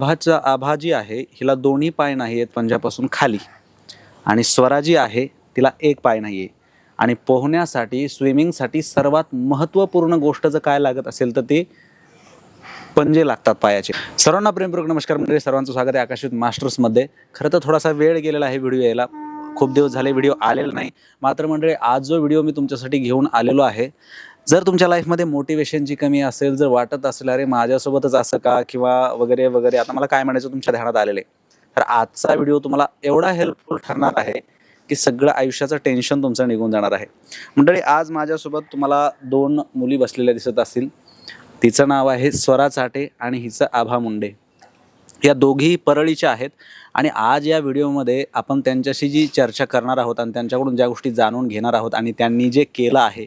आभा जी आहे हिला दोन्ही पाय नाही आहेत पंजापासून खाली, आणि स्वरा जी आहे तिला एक पाय नाही आहे. आणि पोहण्यासाठी स्विमिंगसाठी सर्वात महत्त्वपूर्ण गोष्ट जर काय लागत असेल तर ते पंजे लागतात पायाचे. सर्वांना प्रेमपूर्वक नमस्कार मंडळी, सर्वांचं स्वागत आहे आकाशविद मास्टर्समध्ये. खरं तर थोडासा वेळ गेलेला आहे व्हिडिओ यायला, खूप दिवस झाले व्हिडिओ आलेला नाही. मात्र मंडळी आज जो व्हिडिओ मी तुमच्यासाठी घेऊन आलेलो आहे, जर तुमच्या लाईफमध्ये मोटिवेशनची कमी असेल, जर वाटत असेल अरे माझ्यासोबतच असं का किंवा वगैरे वगैरे, आता मला काय म्हणायचं तुमच्या ध्यानात आलेले, तर आजचा व्हिडिओ तुम्हाला एवढा हेल्पफुल ठरणार आहे की सगळं आयुष्याचं टेन्शन तुमचं निघून जाणार आहे. मंडळी आज माझ्यासोबत तुम्हाला दोन मुली बसलेल्या दिसत असतील. तिचं नाव आहे स्वरा चाटे आणि हिचं आभा मुंडे. या दोघी परळीच्या आहेत आणि आज या व्हिडिओमध्ये आपण त्यांच्याशी जी चर्चा करणार आहोत आणि त्यांच्याकडून ज्या गोष्टी जाणून घेणार आहोत आणि त्यांनी जे केलं आहे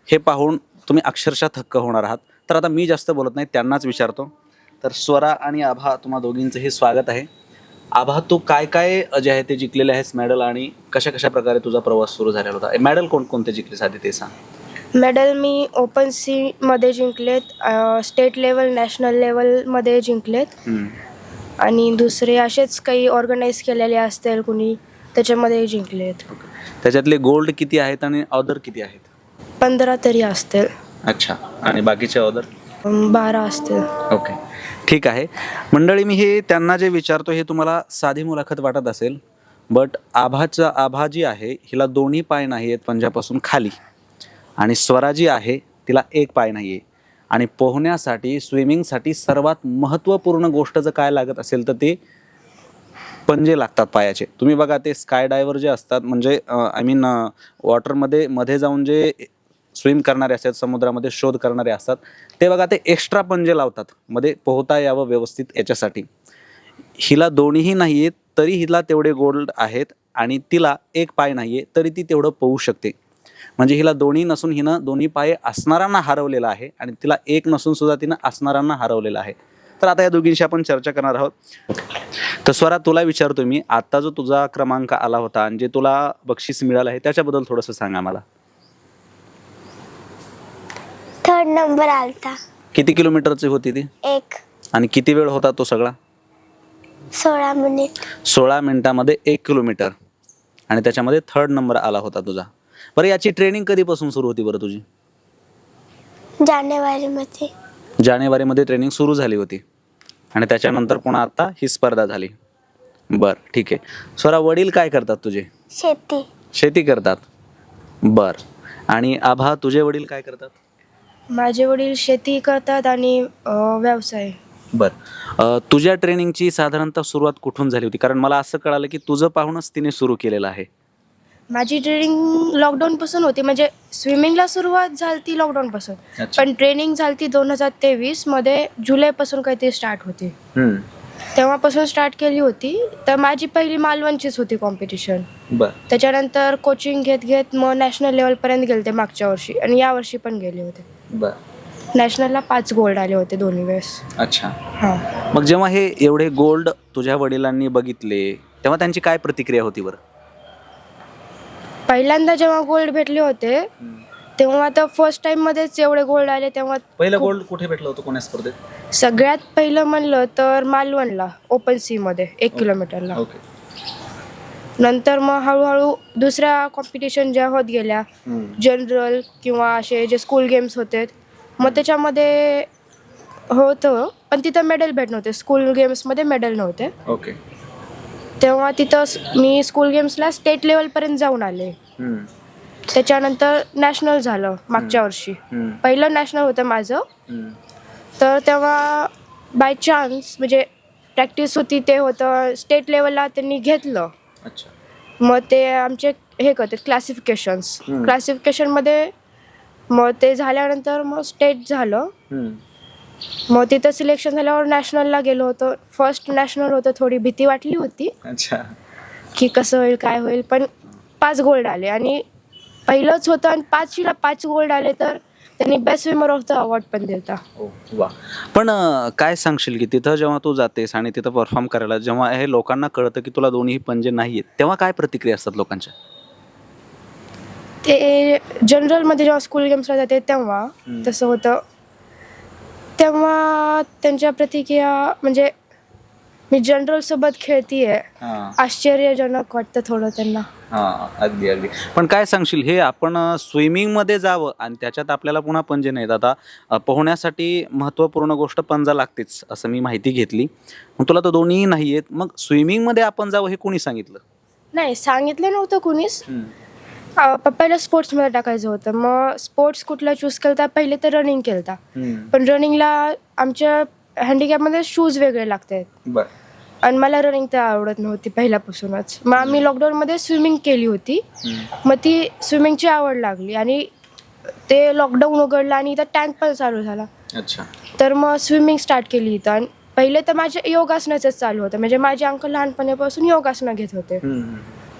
हे पाहून तुम्ही अक्षरशः थक्क होणार आहात. तर आता मी जास्त बोलत नाही, त्यांनाच विचारतो. तर स्वरा आणि आभा, तुम्हा दोघींचंही स्वागत आहे. आभा, तू काय काय जे आहे ते जिंकलेले आहेस मेडल, आणि कशा कशा प्रकारे तुझा प्रवास सुरू झालेला होता? मेडल कोणकोणते जिंकलेस आधी ते सांग. मेडल मी ओपन सीमध्ये जिंकलेत, स्टेट लेवल नॅशनल लेवलमध्ये जिंकलेत, आणि दुसरे असेच काही ऑर्गनाईज केलेले असतील कुणी त्याच्यामध्ये जिंकलेत. त्याच्यातले गोल्ड किती आहेत आणि ऑदर किती आहेत? 15 तरी असतील. अच्छा, आणि बाकीचे ऑदर? 12 असतील. ओके, ठीक आहे. मंडळी, मी हे त्यांना जे विचारतो हे तुम्हाला साधी मुलाखत वाटत असेल, बट आभा जी आहे हिला दोन्ही पाय नाही आहेत पंजापासून खाली, आणि स्वरा जी आहे तिला एक पाय नाही आहे. आणि पोहण्यासाठी स्विमिंगसाठी सर्वात महत्त्वपूर्ण गोष्ट जर काय लागत असेल तर ते पंजे लागतात पायाचे. तुम्ही बघा, ते स्काय डायव्हर जे असतात, म्हणजे आय मीन वॉटरमध्ये मध्ये जाऊन जे स्विम करणारे असतात, समुद्रामध्ये शोध करणारे असतात, ते बघा ते एक्स्ट्रा पंजे लावतात मध्ये पोहता यावं व्यवस्थित याच्यासाठी. हिला दोन्हीही नाही आहेत तरी हिला तेवढे गोल्ड आहेत, आणि तिला एक पाय नाही आहे तरी ती तेवढं पोहू शकते. म्हणजे हिला दोन्ही नसून हिनं दोन्ही पाय असणाऱ्यांना हरवलेला आहे, आणि तिला एक नसून सुद्धा तिनं असणाऱ्यांना हरवलेलं आहे. तर आता या दोघींशी आपण चर्चा करणार आहोत. तर स्वरा, तुला विचारतो मी, आता जो तुझा क्रमांक आला होता आणि जे तुला बक्षीस मिळालं आहे त्याच्याबद्दल थोडंसं सांग आम्हाला. 3rd नंबर आलता. किती किलोमीटरची होती ती 1. आणि किती वेळ होता तो सगळा? 16 मिनिट. 16 मिनिटामध्ये 1 किलोमीटर, आणि त्याच्यामध्ये 3rd नंबर आला होता तुझा. बरं, याची ट्रेनिंग कधीपासून सुरू होती बरं तुझी? जानेवारीमध्ये ट्रेनिंग सुरू झाली होती, आणि त्याच्यानंतर पुन्हा आता ही स्पर्धा झाली. बरं, ठीक आहे. स्वरा, वडील काय करतात तुझे? शेती करतात. बरं, आणि आभा, तुझे वडील काय करतात? माझे वडील शेती करतात आणि व्यवसाय. बरं, तुझ्या ट्रेनिंगची साधारणतः सुरुवात कुठून झाली होती? कारण मला असं कळालं की तुझं पाहूनच तिने सुरू केलेलं आहे. माझी ट्रेनिंग लॉकडाऊनपासून होती, म्हणजे स्विमिंगला सुरुवात झाली ती लॉकडाऊनपासून, पण ट्रेनिंग झाली ती 2023मध्ये जुलैपासून काहीतरी स्टार्ट होती. तेव्हापासून स्टार्ट केली होती. तर माझी पहिली मालवणचीच होती कॉम्पिटिशन. त्याच्यानंतर कोचिंग घेत घेत मग नॅशनल लेवलपर्यंत गेले ते मागच्या वर्षी, आणि या वर्षी पण गेले होते. नॅशनलला 5 गोल्ड आले होते दोन्ही वेळेस. अच्छा, हां. मग जेव्हा हे एवढे गोल्ड तुझ्या वडिलांनी बघितले तेव्हा त्यांची काय प्रतिक्रिया होती बरं? पहिल्यांदा जेव्हा गोल्ड भेटले होते तेव्हा तर फर्स्ट टाइम मध्येच एवढे गोल्ड आले. तेव्हा पहिलं गोल्ड कुठे भेटलं होतं, कोण्या स्पर्धेत? सगळ्यात पहिलं म्हणलं तर मालवणला ओपन सी मध्ये 1 किलोमीटरला. नंतर मग हळूहळू दुसऱ्या कॉम्पिटिशन ज्या होत गेल्या, जनरल किंवा असे जे स्कूल गेम्स होते, मग त्याच्यामध्ये होतं, पण तिथं मेडल भेट नव्हते. स्कूल गेम्समध्ये मेडल नव्हते. तेव्हा तिथं मी स्कूल गेम्सला स्टेट लेवलपर्यंत जाऊन आले. त्याच्यानंतर नॅशनल झालं मागच्या वर्षी. पहिलं नॅशनल होतं माझं. तर तेव्हा बाय चान्स, म्हणजे प्रॅक्टिस होती, ते होतं स्टेट लेवलला त्यांनी घेतलं. मग ते आमचे हे करतात क्लासिफिकेशनमध्ये, मग ते झाल्यानंतर मग स्टेट झालं. मग तिथं सिलेक्शन झाल्यावर नॅशनलला गेलो होतो. फर्स्ट नॅशनल होतं, थोडी भीती वाटली होती की कसं होईल काय होईल, पण 5 गोल्ड आले, आणि पहिलंच होतं आणि 5 गोल्ड आले. तर त्यांनी best swimmer of the award पण दिला. वा. पण काय सांगशील की तिथं जेव्हा तू जातेस आणि तिथं परफॉर्म करायला, जेव्हा हे लोकांना कळतं की तुला दोन्ही पंजे नाही आहेत, तेव्हा काय प्रतिक्रिया असतात लोकांच्या? ते जनरलमध्ये जेव्हा स्कूल गेम्सला जाते तेव्हा तसं होतं. तेव्हा त्यांच्या प्रतिक्रिया म्हणजे मी जनरल सोबत खेळतीये. हां आश्चर्यजनक वाटतं थोडं त्यांना. हां अगदी अगदी. पण काय सांगशील, हे आपण स्विमिंगमध्ये जावं आणि त्याच्यात आपल्याला पुन्हा पंजे नाहीत. आता पोहण्यासाठी महत्त्वपूर्ण गोष्ट पंजा लागतेच असं मी माहिती घेतली. मग तुला तर दोन्हीही नाही आहेत, मग स्विमिंगमध्ये आपण जावं हे कोणी सांगितलं? नाही, सांगितलं नव्हतं कुणीच. पप्पाला स्पोर्ट्समध्ये टाकायचं होतं. मग स्पोर्ट्स कुठला चूज केलता? पहिले तर रनिंग केलता. पण रनिंगला आमच्या हँडिकॅपमध्ये शूज वेगळे लागतात बरं. आणि मला रनिंग तर आवडत नव्हती पहिल्यापासूनच. मग आम्ही लॉकडाऊनमध्ये स्विमिंग केली होती. मग ती स्विमिंगची आवड लागली आणि ते लॉकडाऊन उघडलं आणि इथं टँक पण चालू झाला. अच्छा. तर मग स्विमिंग स्टार्ट केली इथं. आणि पहिले तर माझे योगासनाचंच चालू होतं. म्हणजे माझे अंकल लहानपणापासून योगासनं घेत होते.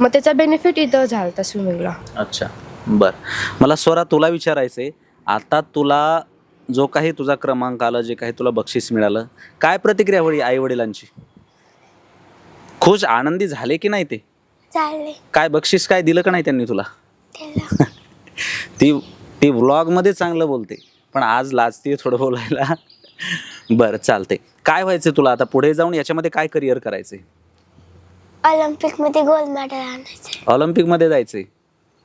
मग त्याचा बेनिफिट इथं झाला होता स्विमिंगला. अच्छा बरं. मला स्वरा तुला विचारायचं आहे, आता तुला जो काही तुझा क्रमांक आला, जे काही तुला बक्षीस मिळालं, काय प्रतिक्रिया होती आई वडिलांची? खुश आनंदी झाले की नाही ते? चालले काय बक्षीस काय दिलं का नाही त्यांनी तुला? त्याला. ती ती व्लॉगमध्ये चांगलं बोलते पण आज लाजते थोडं बोलायला. बरं चालते. काय व्हायचं तुला आता पुढे जाऊन, याच्यामध्ये काय करिअर करायचंय? ऑलिम्पिकमध्ये गोल्ड मेडल आणायचं. ऑलिम्पिकमध्ये जायचंय.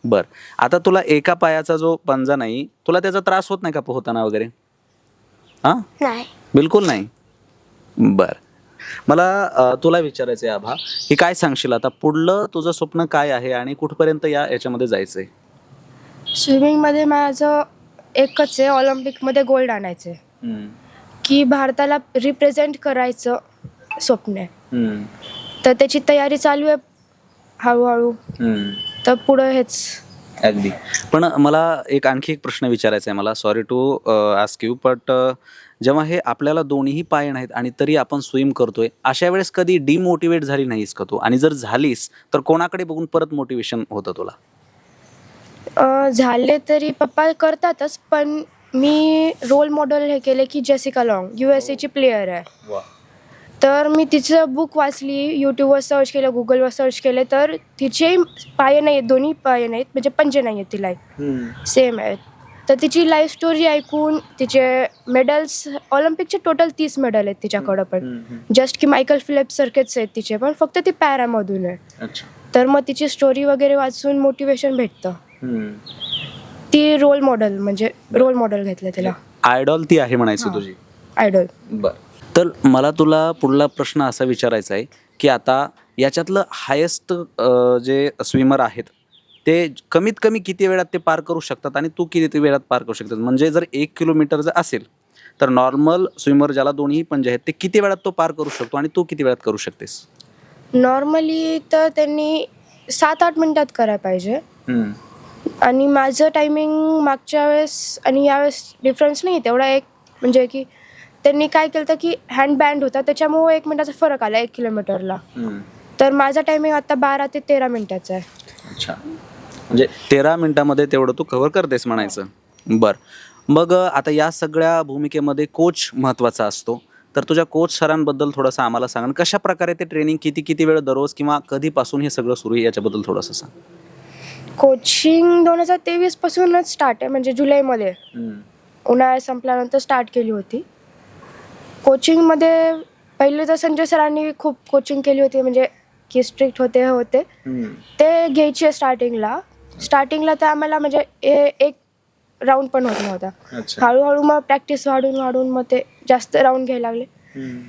बरं. आता तुला एका पायाचा जो पंजा नाही, तुला त्याचा त्रास होत नाही का पोहताना वगैरे? हां नाही. बिलकुल नाही. बरं. मला तुला विचारायचं आहे आभा, की काय सांगशील आता पुढलं तुझं स्वप्न काय आहे आणि कुठपर्यंत याच्यामध्ये जायचं आहे? स्विमिंगमध्ये माझं एकच आहे, ऑलिम्पिकमध्ये गोल्ड आणायचं आहे. की भारताला रिप्रेझेंट करायचं स्वप्न आहे. तर त्याची तयारी चालू आहे हळूहळू. तर पुढं हेच. अगदी. पण मला आणखी एक प्रश्न विचारायचा आहे मला, sorry to ask you, but जेव्हा हे आपल्याला दोन्हीही पाय नाहीत आणि तरी आपण स्विम करतोय, अशा वेळेस कधी डिमोटिवेट झाली नाहीस का तू? आणि जर झालीस तर कोणाकडे बघून परत मोटिवेशन होतं तुला? झाले तरी पप्पा करतातच, पण मी रोल मॉडेल हे केले की जेसिका लॉंग USA ची प्लेयर आहे. तर मी तिचं बुक वाचली, यूट्यूबवर सर्च केलं, गुगलवर सर्च केले, तर तिचे पाय नाही आहेत, दोन्ही पाय नाहीत, म्हणजे पंजे नाही आहेत तिला, सेम आहेत. तर तिची लाईफ स्टोरी ऐकून, तिचे मेडल्स, ऑलिम्पिकचे टोटल 30 मेडल आहेत तिच्याकडं, पण जस्ट की मायकल फिलिप्स सारखेच आहेत तिचे, पण फक्त ती पॅरामधून आहे. तर मग तिची स्टोरी वगैरे वाचून मोटिवेशन भेटतं. ती रोल मॉडेल घेतलं तिला. आयडॉल ती आहे म्हणायची तुझी? आयडॉल. बरं. तर मला तुला पुढला प्रश्न असा विचारायचा आहे की आता याच्यातलं हायेस्ट जे स्विमर आहेत ते कमीत कमी किती वेळात ते पार करू शकतात आणि तू किती वेळात पार करू शकतात? म्हणजे जर 1 किलोमीटर जर असेल तर नॉर्मल स्विमर ज्याला दोन्ही पंजे आहेत ते किती वेळात तो पार करू शकतो आणि तू किती वेळात करू शकतेस? नॉर्मली तर त्यांनी 7-8 मिनिटात करायला पाहिजे. आणि माझं टायमिंग मागच्या वेळेस आणि यावेळेस डिफरन्स नाही तेवढा. एक म्हणजे की त्यांनी काय केलं होतं की हँड बँड होता, त्याच्यामुळे 1 मिनिटाचा फरक आला 1 किलोमीटरला. तर माझा टायमिंग आता 12 ते 13 मिनिटाचा आहे. अच्छा, म्हणजे 13 मिनिटामध्ये तेवढं तू कव्हर करतेस म्हणायचं. बरं. मग आता या सगळ्या भूमिकेमध्ये कोच महत्त्वाचा असतो, तर तुझ्या कोच सरांबद्दल थोडंसं आम्हाला सांग. कशा प्रकारे ते ट्रेनिंग किती वेळ दररोज किंवा कधीपासून हे सगळं सुरू आहे याच्याबद्दल थोडंसं सांग. कोचिंग 2023 पासूनच स्टार्ट आहे, म्हणजे जुलैमध्ये उन्हाळा संपल्यानंतर स्टार्ट केली होती. कोचिंगमध्ये पहिले तर संजय सरांनी खूप कोचिंग केली होती, म्हणजे की स्ट्रिक्ट होते ते घ्यायचे स्टार्टिंगला तर आम्हाला म्हणजे एक राऊंड पण होत नव्हता. हळूहळू मग प्रॅक्टिस वाढून मग ते जास्त राऊंड घ्यायला लागले.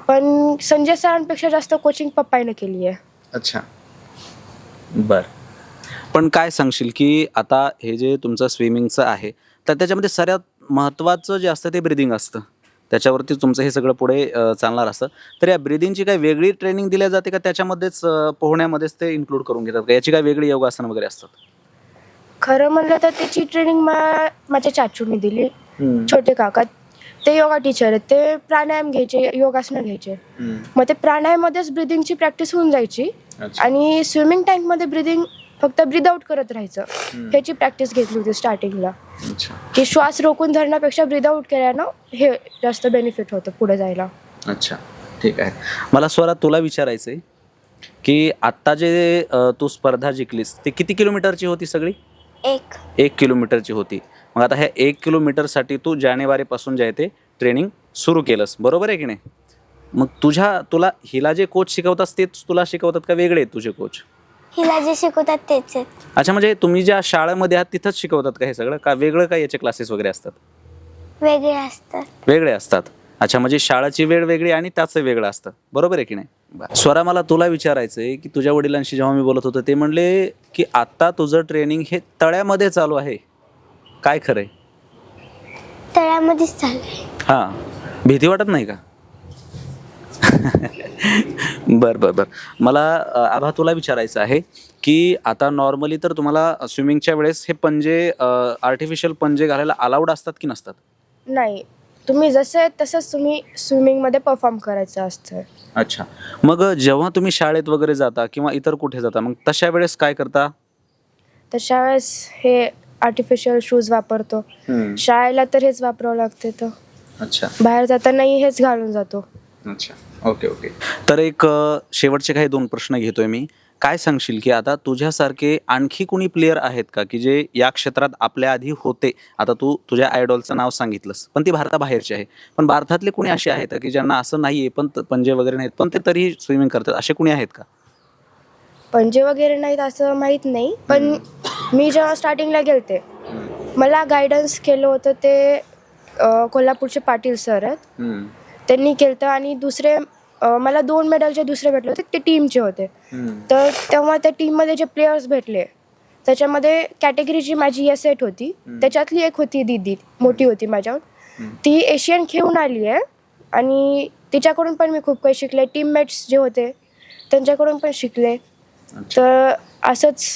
पण संजय सरांपेक्षा जास्त कोचिंग पप्पाने केली आहे. अच्छा, बरं. पण काय सांगशील की आता हे जे तुमचं स्विमिंगचं आहे तर त्याच्यामध्ये सर्वात महत्त्वाचं जे असतं ते ब्रिदिंग असतं, त्याच्यावरती तुमचं हे सगळं पुढे चालणार असतं. तर या ब्रिदिंगची काही वेगळी ट्रेनिंग दिली जाते का त्याच्यामध्येच पोहण्यामध्येच ते इन्क्लूड करून घेतात का? याची काही वेगळी योगासन वगैरे असतात? खरं म्हणलं तर त्याची ट्रेनिंग माझ्या चाचूने दिली. छोटे काका ते योगा टीचर आहेत, ते प्राणायाम घ्यायचे, योगासनं घ्यायचे. मग ते प्राणायाममध्येच ब्रिदिंगची प्रॅक्टिस होऊन जायची आणि स्विमिंग टँकमध्ये ब्रिदिंग फक्त ब्रीद आउट करत राहायचं, ह्याची प्रॅक्टिस घेतली होती स्टार्टिंगला. की श्वास रोखून धरण्यापेक्षा ब्रीद आउट केल्यानं हे जास्त बेनिफिट होतं पुढे जायला. अच्छा, ठीक आहे. मला स्वरात तुला विचारायचं आहे की आत्ता जे तू स्पर्धा जिंकलीस ते किती किलोमीटरची होती सगळी? 1 किलोमीटरची होती. मग आता ह्या 1 किलोमीटरसाठी तू जानेवारीपासून जे आहे ते ट्रेनिंग सुरू केलंस, बरोबर आहे की नाही? मग तुला हिला जे कोच शिकवतात तेच तुला शिकवतात का वेगळे आहेत तुझे कोच? हिला जे शिकवतात तेच आहेत. अच्छा, म्हणजे तुम्ही ज्या शाळेमध्ये आहात तिथंच शिकवतात का हे सगळं, का वेगळं काय याचे क्लासेस वगैरे असतात? वेगळे असतात. वेगळे असतात. अच्छा, म्हणजे शाळेची वेळ वेगळी आणि त्याचं वेगळं असतं, बरोबर आहे की नाही? स्वरा, मला तुला विचारायचं आहे की तुझ्या वडिलांशी जेव्हा मी बोलत होतो ते म्हणले की आता तुझं ट्रेनिंग हे तळ्यामध्ये चालू आहे, काय खरंय? तळ्यामध्येच चाललंय. हां, भीती वाटत नाही का? बर बर बर, मला आभा तुला विचारायचं आहे की आता नॉर्मली तर तुम्हाला स्विमिंगच्या वेळेस हे पंजे आर्टिफिशियल पंजे घालायला अलाउड असतात की नसतात? नाही, तुम्ही जसं आहे तसंच तुम्ही स्विमिंगमध्ये परफॉर्म करायचं असतं. अच्छा, मग जेव्हा तुम्ही शाळेत वगैरे जाता किंवा इतर कुठे जाता मग तशा वेळेस काय करता? तशा वेळेस हे आर्टिफिशियल शूज वापरतो. शाळेला तर हेच वापरावं लागते, तर अच्छा बाहेर जातानाही हेच घालून जातो. अच्छा, ओके ओके. तर एक शेवटचे काही 2 प्रश्न घेतोय मी. काय सांगशील की आता तुझ्यासारखे आणखी कुणी प्लेयर आहेत का की जे या क्षेत्रात आपल्या आधी होते? आता तू तुझ्या आयडॉलचं नाव सांगितलंस, पण ती भारताबाहेरची आहे. पण भारतातले कुणी असे आहेत की ज्यांना असं नाहीये पण पंजे वगैरे नाहीत पण ते तरीही स्विमिंग करतात, असे कुणी आहेत का? पंजे वगैरे नाहीत असं माहीत नाही, पण मी जेव्हा स्टार्टिंगला गेलते मला गायडन्स केलं होतं ते कोल्हापूरचे पाटील सर आहेत, त्यांनी केलं. आणि दुसरे मला 2 मेडलचे दुसरे भेटले होते, ते टीमचे होते. तर तेव्हा त्या टीममध्ये जे प्लेयर्स भेटले त्याच्यामध्ये कॅटेगरी जी माझी एस8 होती त्याच्यातली एक होती दीदी, मोठी होती माझ्यावर. ती एशियन खेळून आली आहे आणि तिच्याकडून पण मी खूप काही शिकले. टीममेट्स जे होते त्यांच्याकडून पण शिकले. तर असंच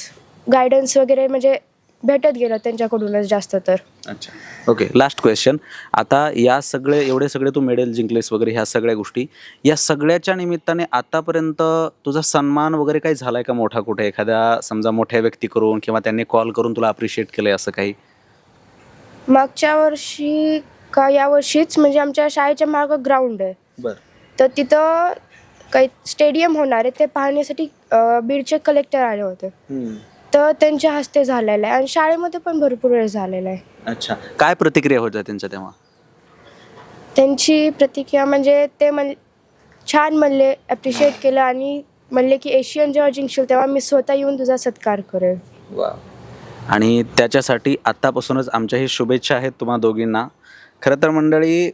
गायडन्स वगैरे म्हणजे भेटत गेलं त्यांच्याकडूनच जास्त तर. अच्छा, ओके. Last question. आता या एवढे सगळे तू मेडल जिंकलेस वगैरे ह्या सगळ्या गोष्टी, या सगळ्याच्या निमित्ताने आतापर्यंत तुझा सन्मान वगैरे काही झालाय का मोठा कुठे, एखाद्या समजा मोठ्या व्यक्ती करून किंवा त्यांनी कॉल करून तुला अप्रिशिएट केलंय असं काही? मागच्या वर्षी का या वर्षीच म्हणजे आमच्या शाळेच्या मागं ग्राउंड आहे, बरं, तर तिथं काही स्टेडियम होणार आहे ते पाहण्यासाठी बीडचे कलेक्टर आले होते. तर त्यांच्या हस्ते झालेलं आहे आणि शाळेमध्ये पण भरपूर वेळ झालेला आहे. अच्छा, काय प्रतिक्रिया होत्या त्यांच्या तेव्हा? त्यांची प्रतिक्रिया म्हणजे ते छान म्हणले, ॲप्रिशिएट केलं आणि म्हणले की एशियन जेव्हा जिंकशील तेव्हा मी स्वतः येऊन तुझा सत्कार करेल. वा, आणि त्याच्यासाठी आत्तापासूनच आमच्याही शुभेच्छा आहेत तुम्हा दोघींना. खरं तर मंडळी,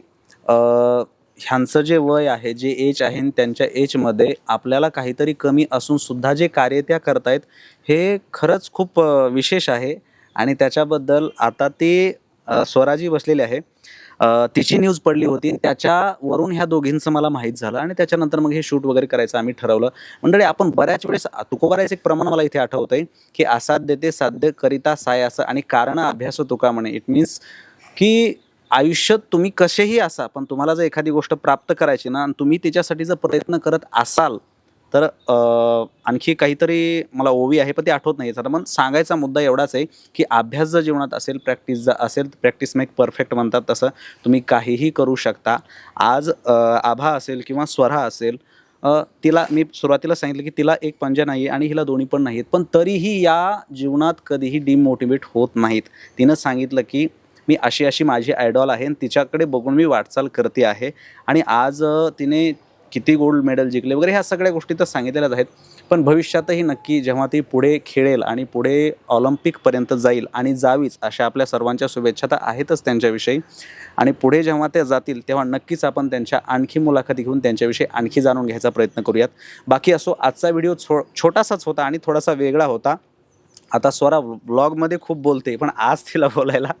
ह्यांचं जे वय आहे, जे एज आहे, त्यांच्या एजमध्ये आपल्याला काहीतरी कमी असून सुद्धा जे कार्य त्या करतायत हे खरंच खूप विशेष आहे. आणि त्याच्याबद्दल आता ती स्वराजी बसलेली आहे, तिची न्यूज पडली होती, त्याच्यावरून ह्या दोघींचं मला माहीत झालं आणि त्याच्यानंतर मग हे शूट वगैरे करायचं आम्ही ठरवलं. मंडळी, आपण बऱ्याच वेळेस तुकोबारायचं एक प्रमाण मला इथे आठवतं आहे की असाध्य ते साध्य करिता सायास आणि कारण अभ्यास तुका म्हणे. इट मीन्स की आयुष्यात तुम्ही कसेही असा, पण तुम्हाला जर एखादी गोष्ट प्राप्त करायची ना आणि तुम्ही त्याच्यासाठी जर प्रयत्न करत असाल तर आणखी काहीतरी मला ओवी आहे पण ते आठवत नाही. तर मग सांगायचा मुद्दा एवढाच आहे की अभ्यास जर जीवनात असेल, प्रॅक्टिस जर असेल, प्रॅक्टिस मेक परफेक्ट म्हणतात तसं तुम्ही काहीही करू शकता. आज आभा असेल किंवा स्वरा असेल, तिला मी सुरुवातीला सांगितलं की तिला एक पंजा नाही आहे आणि हिला दोन्ही पण नाही आहेत, पण तरीही या जीवनात कधीही डिमोटिवेट होत नाहीत. तिनं सांगितलं की मी अशी माझी आयडॉल आहे आणि तिच्याकडे बघून मी वाटचाल करते आहे. आणि आज तिने किती गोल्ड मेडल जिंकले वगैरे ह्या सगळ्या गोष्टी तर सांगितलेल्याच आहेत. पण भविष्यातही नक्की जेव्हा ती पुढे खेळेल आणि पुढे ऑलिम्पिकपर्यंत जाईल आणि जावीच अशा आपल्या सर्वांच्या शुभेच्छा तर आहेतच त्यांच्याविषयी. आणि पुढे जेव्हा ते जातील तेव्हा नक्कीच आपण त्यांच्या आणखी मुलाखती घेऊन त्यांच्याविषयी आणखी जाणून घ्यायचा प्रयत्न करूयात. बाकी असो, आजचा व्हिडिओ छोटासाच होता आणि थोडासा वेगळा होता. आता स्वरा व्लॉगमध्ये खूप बोलते पण आज तिला बोलायला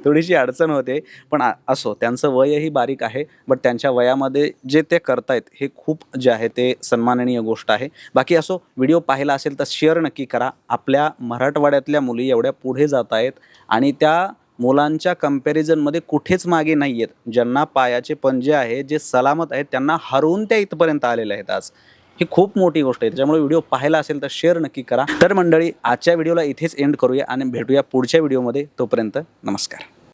थोडीशी अडचण होते. पण असो, त्यांचं वयही बारीक आहे, बट त्यांच्या वयामध्ये जे ते करतायत हे खूप जे आहे ते सन्माननीय गोष्ट आहे. बाकी असो, व्हिडिओ पाहिला असेल तर शेअर नक्की करा. आपल्या मराठवाड्यातल्या मुली एवढ्या पुढे जात आहेत आणि त्या मुलांच्या कंपॅरिझनमध्ये कुठेच मागे नाही आहेत. ज्यांना पायाचे पंजे आहेत, जे सलामत आहेत, त्यांना हरवून त्या इथपर्यंत आलेल्या आहेत आज. ही खूप मोठी गोष्ट आहे. त्याच्यामुळे व्हिडिओ पाहायला असेल तर शेअर नक्की करा. तर मंडळी, आजच्या व्हिडिओला इथेच एंड करूया आणि भेटूया पुढच्या व्हिडिओमध्ये. तोपर्यंत नमस्कार.